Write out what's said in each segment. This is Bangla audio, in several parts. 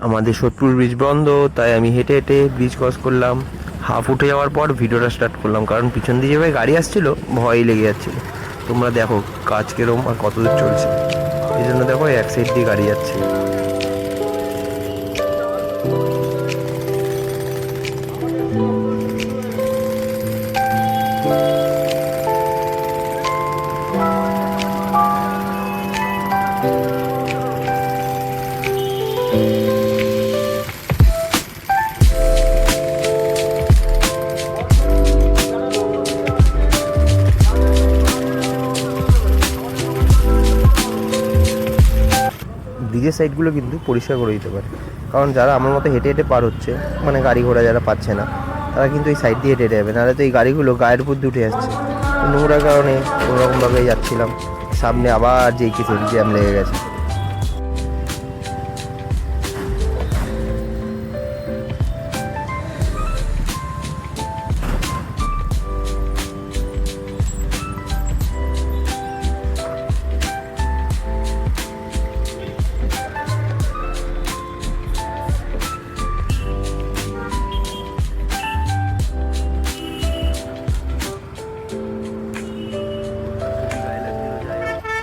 আমাদের সোদপুর ব্রিজ বন্ধ, তাই আমি হেঁটে হেঁটে ব্রিজ ক্রস করলাম। হাফ উঠে যাওয়ার পর ভিডিওটা স্টার্ট করলাম, কারণ পিছন দিয়ে যেভাবে গাড়ি আসছিল ভয়ই লেগে যাচ্ছিল। তোমরা দেখো কাজ কেরম আর কত দূর চলছে, এই জন্য দেখো এক সাইড দিয়ে গাড়ি যাচ্ছে। ব্রিজের সাইডগুলো কিন্তু পরিষ্কার করে দিতে পারে, কারণ যারা আমার মতো হেঁটে হেঁটে পার হচ্ছে, মানে গাড়ি ঘোড়া যারা পাচ্ছে না, তারা কিন্তু এই সাইড দিয়ে হেঁটে হেঁটে যাবে, নাহলে তো এই গাড়িগুলো গায়ের উপর দিয়ে উঠে যাচ্ছে। নোংরার কারণে কোনোরকমভাবে যাচ্ছিলাম, সামনে আবার যেই কিছু জ্যাম লেগে গেছে।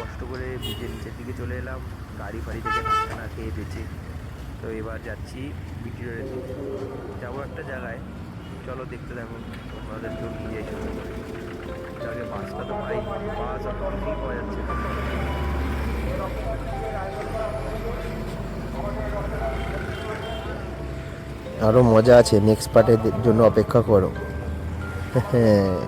কষ্ট করে ব্রিজের নিচের দিকে চলে এলাম, গাড়ি ফাড়ি থেকে ধাক্কা না খেয়ে বেঁচে। তো এবার যাচ্ছি বিটিরোডের দিকে, যাবো একটা জায়গায়। চলো দেখতে থাকো, তোমাদেরকেও নিয়ে যাই সঙ্গে করে। আগে বাসটা তো পাই, বাস আর কিছুই পাওয়া যাচ্ছে না। আরও মজা আছে, নেক্সট পার্টের জন্য অপেক্ষা করো। হ্যাঁ।